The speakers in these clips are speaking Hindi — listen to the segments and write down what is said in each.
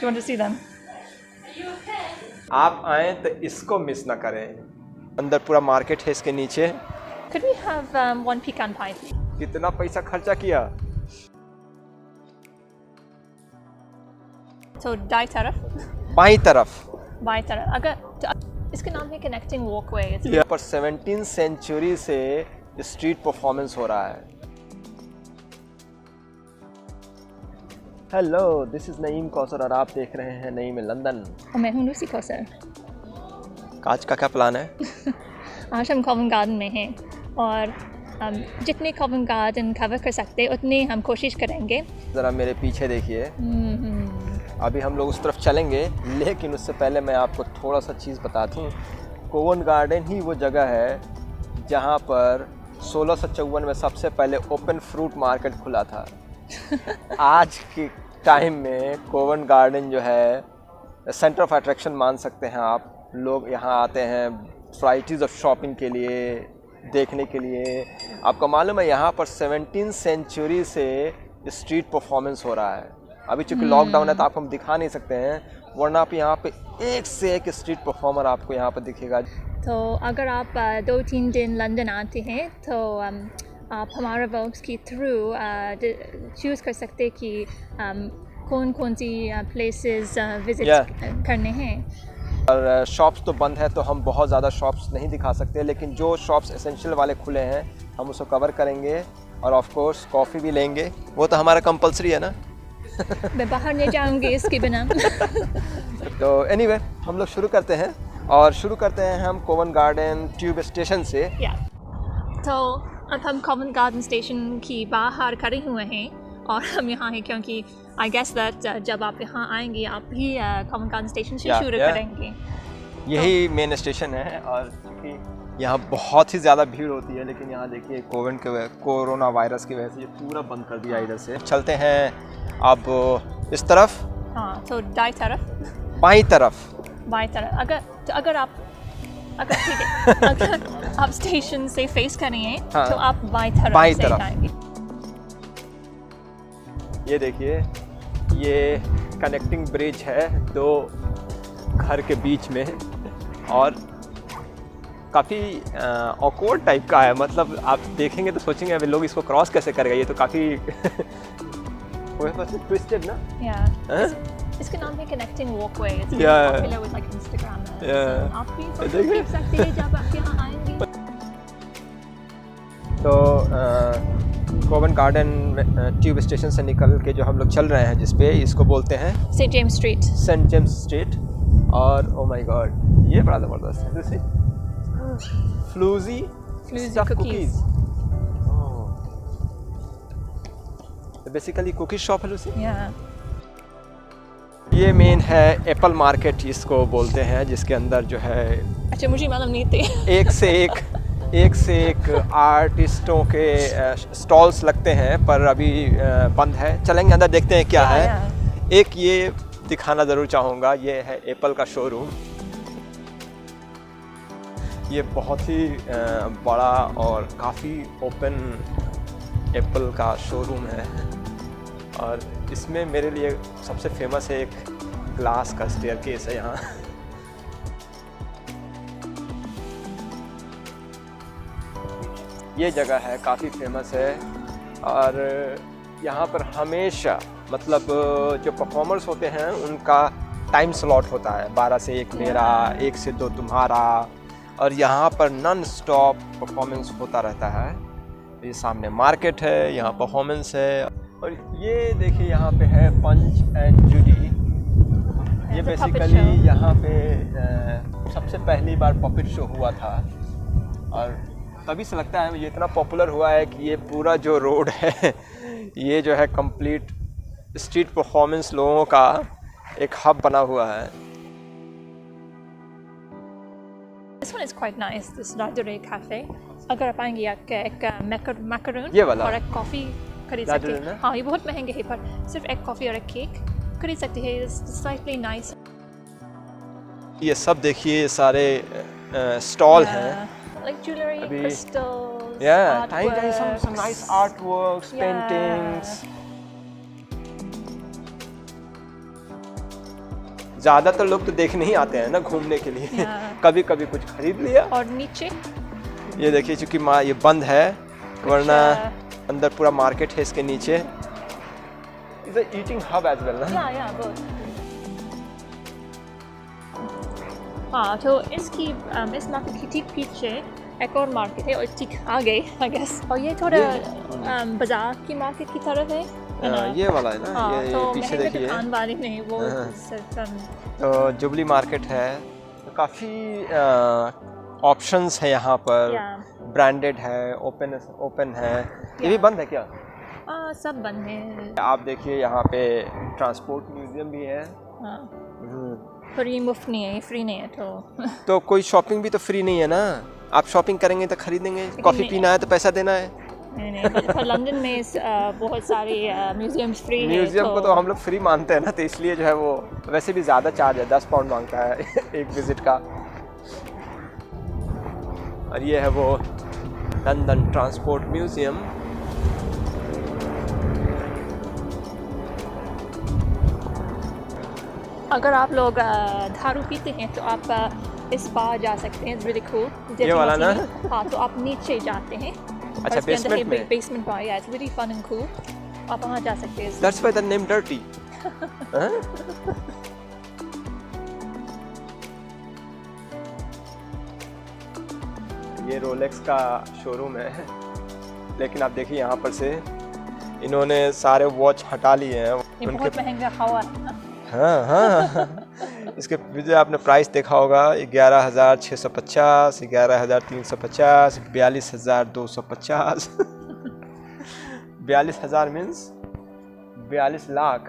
you want to see them? आप आए तो इसको मिस ना करें। अंदर पूरा मार्केट है इसके नीचे। Could we have one pecan pie? कितना पैसा खर्चा किया? So दाई तरफ, बाईं तरफ। बाई तरफ। अगर तो इसका नाम है कनेक्टिंग वॉकवे। यहाँ पर 17th सेंचुरी से स्ट्रीट परफॉर्मेंस हो रहा है। Hello, this is Naeem Kausar और आप देख रहे हैं नईम लंदन। और मैं हूँ लूसी कौसर। आज का क्या प्लान है? आज हम कॉवेंट गार्डन में हैं और जितने कॉवेंट गार्डन कवर कर सकते उतने हम कोशिश करेंगे। ज़रा मेरे पीछे देखिए। अभी हम लोग उस तरफ चलेंगे, लेकिन उससे पहले मैं आपको थोड़ा सा चीज़ बता दूँ। कॉवेंट गार्डन ही वो जगह है जहाँ पर 1654 में सबसे पहले ओपन फ्रूट मार्केट खुला था। आज के टाइम में कॉवेंट गार्डन जो है सेंटर ऑफ अट्रैक्शन मान सकते हैं आप। लोग यहाँ आते हैं वैराइटीज़ ऑफ शॉपिंग के लिए, देखने के लिए। आपको मालूम है यहाँ पर 17th सेंचुरी से स्ट्रीट परफॉर्मेंस हो रहा है। अभी चूँकि लॉकडाउन है तो आपको हम दिखा नहीं सकते हैं, वरना आप यहाँ पे एक से एक स्ट्रीट परफॉर्मर आपको यहाँ पर दिखेगा। तो अगर आप 2-3 दिन लंदन आते हैं तो आप हमारा वर्क्स के थ्रू चूज़ कर सकते कि कौन कौन सी प्लेसेस विज़िट करने हैं। और शॉप्स तो बंद है तो हम बहुत ज़्यादा शॉप्स नहीं दिखा सकते, लेकिन जो शॉप्स एसेंशियल वाले खुले हैं हम उसको कवर करेंगे। और ऑफ कोर्स कॉफ़ी भी लेंगे, वो तो हमारा कंपलसरी है ना। मैं बाहर नहीं जाऊंगी इसके बिना। तो एनीवे हम लोग शुरू करते हैं, और शुरू करते हैं हम कॉवेंट गार्डन ट्यूब स्टेशन से। तो अब हम कॉवेंट गार्डन स्टेशन की बाहर खड़े हुए हैं और हम यहाँ हैं क्योंकि आई गेस दैट जब आप यहाँ आएंगे आप भी कॉवेंट गार्डन स्टेशन से शुरू करेंगे। यही मेन स्टेशन है और यहाँ बहुत ही ज़्यादा भीड़ होती है, लेकिन यहाँ देखिए कोरोना वायरस की वजह से ये पूरा बंद कर दिया। इधर से चलते हैं अब इस तरफ। हाँ, तो दाई तरफ, बाईं तरफ, बाईं तरफ। अगर आप स्टेशन से फेस करेंगे तो आप बाईं तरफ से आएंगे। ये देखिए, ये कनेक्टिंग ब्रिज है दो घर के बीच में, और काफ़ी ऑकवर्ड टाइप का है। मतलब आप देखेंगे तो सोचेंगे अभी लोग इसको क्रॉस कैसे करेगा, ये तो काफ़ी ट्विस्टेड ना। इसका नाम है connecting walkway. It's popular with like Instagram. आप भी फोटो खींच सकते हैं जब आप यहाँ आएंगे। तो कॉवेंट गार्डन ट्यूब स्टेशन से निकल के जो हम लोग चल रहे हैं, जिस पे इसको बोलते हैं saint James street. Saint James street. और ओ माय गॉड, ये बड़ा ज़बरदस्त है। फ्लूजी कुकीज़। बेसिकली कुकीज शॉप है लूसी। ये मेन है एप्पल मार्केट इसको बोलते हैं, जिसके अंदर जो है, अच्छा मुझे मालूम नहीं थे, एक से एक आर्टिस्टों के स्टॉल्स लगते हैं, पर अभी बंद है। चलेंगे अंदर, देखते हैं क्या है। एक ये दिखाना ज़रूर चाहूँगा, ये है एप्पल का शोरूम। ये बहुत ही बड़ा और काफ़ी ओपन एप्पल का शोरूम है, और इसमें मेरे लिए सबसे फेमस है एक ग्लास का स्टेयरकेस है यहाँ। ये जगह है काफ़ी फेमस है, और यहाँ पर हमेशा मतलब जो परफॉर्मर्स होते हैं उनका टाइम स्लॉट होता है, 12 से 1 मेरा, 1 से 2 तुम्हारा, और यहाँ पर नॉन स्टॉप परफॉर्मेंस होता रहता है। ये सामने मार्केट है, यहाँ परफॉर्मेंस है। और ये देखिए यहाँ पे है पंच एंड जूडी। ये बेसिकली यहाँ पे सबसे पहली बार पपेट शो हुआ था, और तभी से लगता है ये इतना पॉपुलर हुआ है कि ये पूरा जो रोड है ये जो है कंप्लीट स्ट्रीट परफॉर्मेंस लोगों का एक हब बना हुआ है। This one is quite nice, this Radure Cafe। अगर आप आएंगे एक मैकरून ये वाला और एक कॉफ़ी खरीद सकते हैं। हाँ, ये बहुत महंगे हैं, पर सिर्फ एक कॉफ़ी और एक केक खरीद सकते हैं। Slightly nice. ये सब देखिए सारे स्टॉल हैं, like jewelry, crystals, some nice artworks, paintings। ज़्यादातर लोग तो देखने ही आते हैं ना घूमने के लिए। Yeah. कभी कभी कुछ खरीद लिया। और नीचे ये देखिए चूंकि ये बंद है, वरना कुछ, अंदर पूरा मार्केट है इसके नीचे। Is eating hub as well ना। या बोथ। हाँ, तो इसकी इस मार्केट की ठीक पीछे एक और मार्केट है और ठीक आगे आई गेस। और ये थोड़ा बाजार की मार्केट की तरफ है ना? ये वाला है ना। हाँ, ये तो पीछे महंगे देखिए। दुकान वाली नहीं, वो हाँ। सिर्फ तो जुबली मार्केट है, तो काफ़ी ऑप्शंस है यहाँ पर। या ब्रांडेड है, ओपन है। ये भी बंद है क्या? सब बंद है। आप देखिए यहाँ पे ट्रांसपोर्ट म्यूजियम भी है। हाँ, पर ये मुफ्त नहीं है, ये फ्री नहीं है। तो कोई शॉपिंग भी तो फ्री नहीं है ना। आप शॉपिंग करेंगे तो खरीदेंगे, कॉफ़ी पीना है तो पैसा देना है। नहीं, पर लंदन में बहुत सारे म्यूजियम्स फ्री है। म्यूजियम को तो हम लोग फ्री मानते हैं ना, तो इसलिए जो है वो वैसे भी ज़्यादा चार्ज है, 10 पाउंड मांगता है एक विजिट का। और ये है वो लंदन ट्रांसपोर्ट म्यूजियम। अगर आप लोग दारू पीते हैं तो आप इस बार जा सकते हैं। It's really cool. ये वाला ना? हाँ, तो आप नीचे जाते हैं। अच्छा, बेसमेंट में? बेसमेंट बार, या it's really fun and cool. आप वहाँ जा सकते हैं। That's why the name dirty. ये रोलेक्स का शोरूम है, लेकिन आप देखिए यहाँ पर से इन्होंने सारे वॉच हटा लिए हैं। ये बहुत महंगा हवा है ना। हाँ। इसके जो आपने प्राइस देखा होगा, 11,650, 11,350, 42,250। 42,000 मीन्स 42 लाख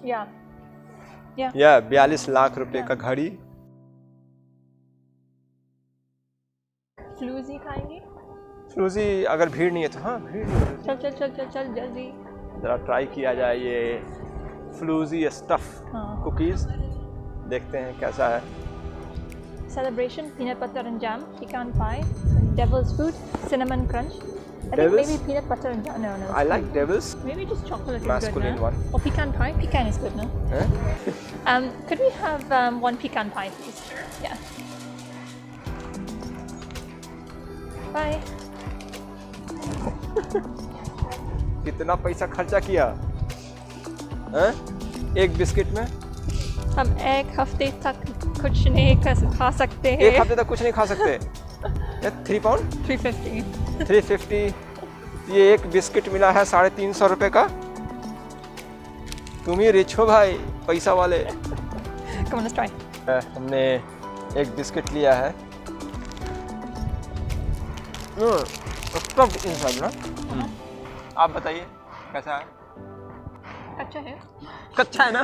या 42 लाख रुपए का घड़ी। फ्लूजी खाएंगे? फ्लूजी अगर भीड़ नहीं है तो हाँ, भीड़ नहीं है। चल जल्दी। ज़रा ट्राई किया जाए ये फ्लूजी स्टफ कुकीज़, देखते हैं कैसा है। Celebration, peanut butter and jam, pecan pie, devil's food, cinnamon crunch. I think Devil's? maybe peanut butter and jam. No. I like devils. Maybe just chocolate is Masculine good, no? one. Or pecan pie. Pecan is good, no? हैं? Could we have one pecan pie, please? Yeah. Bye. कितना पैसा खर्चा किया हैं? एक बिस्किट में? हम एक हफ्ते तक कुछ नहीं खा सकते हैं। एक हफ्ते तक कुछ नहीं खा सकते। 3 पाउंड 350। 350। ये एक बिस्किट मिला है 350 रुपए का। तुम ही रिच हो भाई, पैसा वाले। Come on, let's try. हमने एक बिस्किट लिया है। इंसाइड ना। आप बताइए कैसा है? अच्छा है। कच्चा है ना।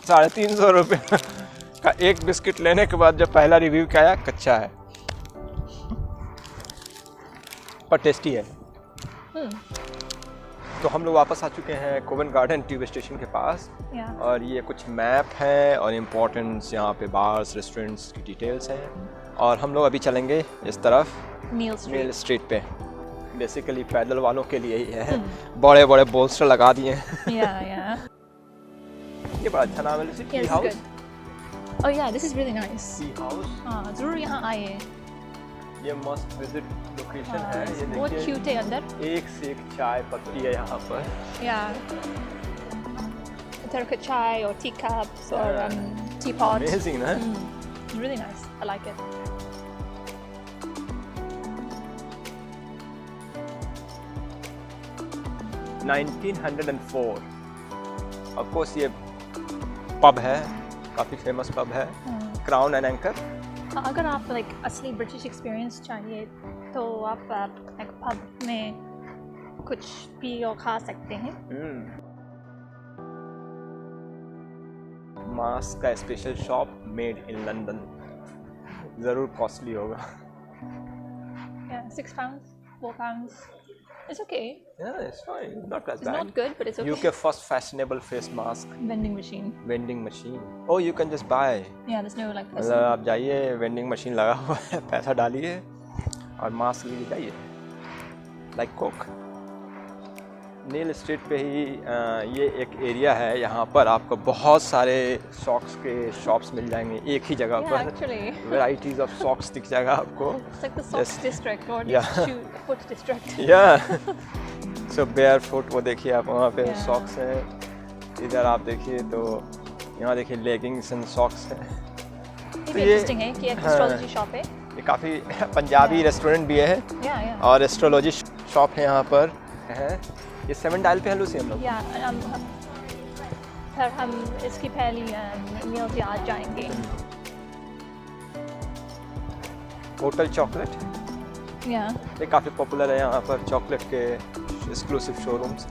350 रुपये का एक बिस्किट लेने के बाद जब पहला रिव्यू क्या आया, कच्चा है पर टेस्टी है। तो हम लोग वापस आ चुके हैं कोवेंट गार्डन ट्यूब स्टेशन के पास। और ये कुछ मैप है और इम्पोर्टेंट्स यहाँ पे बार्स रेस्टोरेंट्स की डिटेल्स हैं। और हम लोग अभी चलेंगे इस तरफ नील स्ट्रीट पे। बेसिकली पैदल वालों के लिए ही है। बड़े बड़े पोस्टर लगा दिए हैं। ये बड़ा अच्छा नाम है, tea house. Oh yeah, this is really nice. Tea house. हाँ, जरूर यहाँ आइए। ये मस्ट विजिट लोकेशन है। ये बहुत देखिए, क्यूट है अंदर। एक से एक चाय पत्ती है यहाँ पर। इधर का चाय और टी कप्स और टी पॉट। Amazing ना? Really nice. I like it. हाँ। 1904। ऑफ कोर्स ये पब है, काफ़ी फेमस पब है, क्राउन एंड एंकर। अगर आप असली ब्रिटिश एक्सपीरियंस चाहिए तो आप एक पब में कुछ पी और खा सकते हैं। मास्क का special shop made in London. ज़रूर कॉस्टली होगा। 6 pounds, 4 pounds. It's okay. Yeah, it's fine. Not as It's bad. not good, but it's okay. UK first fashionable face mask. Vending machine. Vending machine. Oh, you can just buy. Yeah, there's no मतलब आप जाइए, वेंडिंग मशीन लगा हुआ है, पैसा डालिए और मास्क लीजिए, जाइए। Like Coke. नील स्ट्रीट पे ही ये एक एरिया है, यहाँ पर आपको बहुत सारे सॉक्स के शॉप्स मिल जाएंगे एक ही जगह पर। वैराइटीज ऑफ सॉक्स दिख जाएगा आपको। सो बेयर फुट, वो देखिए आप वहाँ पे सॉक्स हैं। इधर आप देखिए तो यहाँ देखिए लेगिंग्स एंड सॉक्स हैं। तो ये इंटरेस्टिंग है कि एक एस्ट्रोलॉजी शॉप है। ये काफ़ी पंजाबी रेस्टोरेंट भी है और एस्ट्रोलॉजी शॉप है यहाँ पर है। ये 7 डायल पे है लूसी हम लोग। फिर हम इसकी पहली मील पे आज जाएंगे। होटल चॉकलेट, ये काफ़ी पॉपुलर है यहाँ पर चॉकलेट के एक्सक्लूसिव शोरूम्स।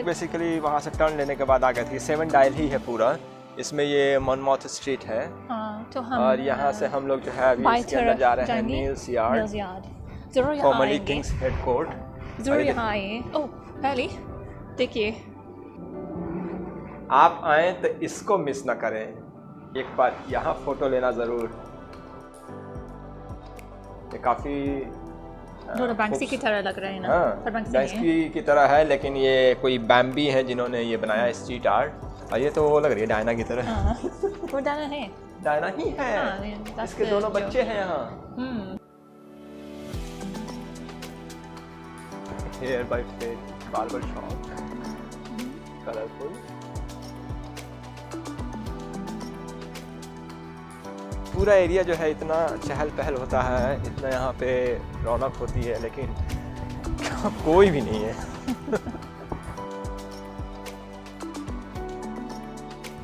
बेसिकली वहाँ से टर्न लेने के बाद आ गए थे। 7 डायल ही है पूरा, इसमें ये मॉनमाउथ स्ट्रीट है। तो हम और यहाँ से हम लोग जो है अभी इसके अंदर जा रहे हैं Niels yard, formally Kings head court. जरूर यहाँ आए। ओह पहले देखिए, आप आए तो इसको मिस ना करें, एक बार यहाँ फोटो लेना ज़रूर। ये काफ़ी बैंक्सी की तरह लग रहा है ना। हाँ, बैंक्सी की तरह है, लेकिन ये कोई बैम्बी है जिन्होंने ये बनाया स्ट्रीट आर्ट। और ये तो वो लग रही है डायना की तरह। वो डायना है, डायना ही है। इसके दोनों बच्चे हैं यहाँ। Hair by faith barber shop, colourful. पूरा एरिया जो है इतना चहल पहल होता है, इतना यहाँ पे रौनक होती है, लेकिन कोई भी नहीं है।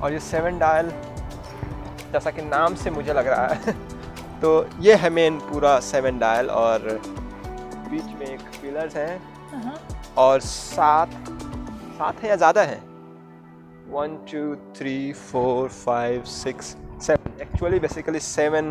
और ये 7 डायल जैसा कि नाम से मुझे लग रहा है तो ये है मेन पूरा 7 डायल। और बीच में एक पिलर्स हैं और 7 है या ज़्यादा है, 1 2 3 4 5 6 7, एक्चुअली बेसिकली 7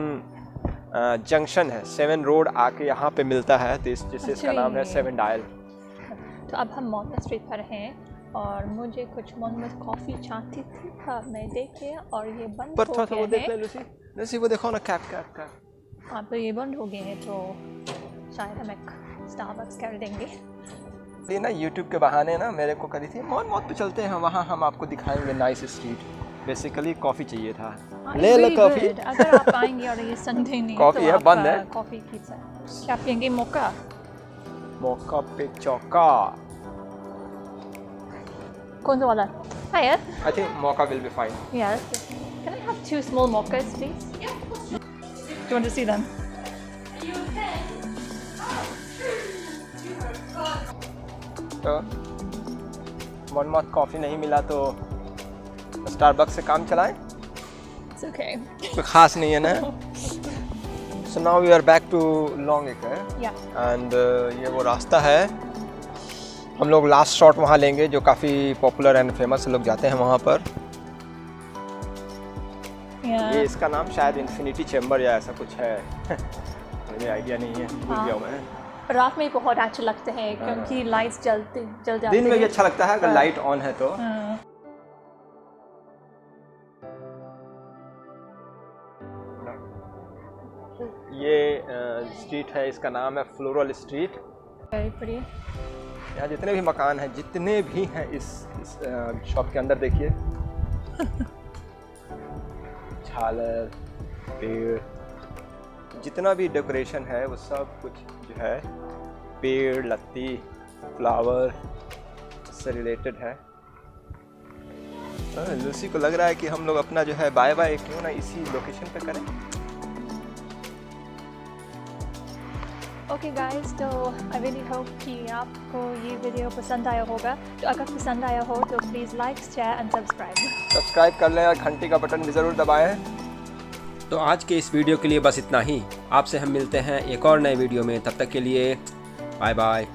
जंक्शन है। 7 रोड आके यहाँ पे मिलता है, तो जिससे इसका नाम है 7 डायल। तो अब हम मॉनमाउथ स्ट्रीट पर हैं और मुझे कुछ मॉनमाउथ कॉफ़ी चाहती थी, मैं देखे और ये बंद पर हो थोड़ा गया वो देख ले लूसी वो देखो ना, कैप। हाँ तो ये बंद हो गए हैं, तो शायद हम एक स्टारबक्स कर देंगे। ये ना यूट्यूब के बहाने ना मेरे को करी थी, मॉनमाउथ पे चलते हैं, वहाँ हम आपको दिखाएंगे नाइस स्ट्रीट। बेसिकली कॉफ़ी चाहिए था। ले लो कॉफ़ी। अगर आप आएंगे और ये संडे नहीं कॉफ़ी तो है, बंद है। कॉफ़ी की क्या पियेंगे? मोका पे चौका। कौन सा वाला? Hi, I think mocha will be fine. Yes. Can I have 2 small mochas, please? Yeah. Do you want to see them? तो मॉनमाउथ कॉफ़ी नहीं मिला तो स्टारबक्स से काम चलाएं। It's okay. कोई ख़ास नहीं है ना। So now we are back to Longacre. Yeah. And ये वो रास्ता है, हम लोग लास्ट शॉट वहाँ लेंगे जो काफ़ी पॉपुलर एंड फेमस लोग जाते हैं वहाँ पर। ये इसका नाम शायद इन्फिनिटी चैम्बर या ऐसा कुछ है। मुझे आइडिया नहीं है, भूल गया मैं। रात में बहुत अच्छा लगता है क्योंकि लाइट्स जल जाती है। दिन में भी अच्छा लगता है अगर लाइट ऑन है तो। ये स्ट्रीट है, इसका नाम है फ्लोरल स्ट्रीट। यहाँ जितने भी मकान हैं, जितने भी हैं इस शॉप के अंदर देखिए, झालर, पेड़, जितना भी डेकोरेशन है वो सब कुछ जो है पेड़, लत्ती, फ्लावर से रिलेटेड है। लूसी को लग रहा है कि हम लोग अपना जो है बाय बाय क्यों ना इसी लोकेशन पे करें। ओके गाइस, तो आई रियली होप कि आपको ये वीडियो पसंद आया होगा। तो अगर पसंद आया हो तो please like, share and subscribe कर लें और घंटी का बटन भी ज़रूर दबाएं। तो आज के इस वीडियो के लिए बस इतना ही। आपसे हम मिलते हैं एक और नए वीडियो में, तब तक के लिए बाय बाय।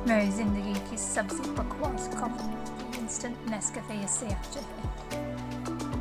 मेरी ज़िंदगी की सबसे बकवास कप इंस्टेंट नेस्कैफे इससे अच्छा है।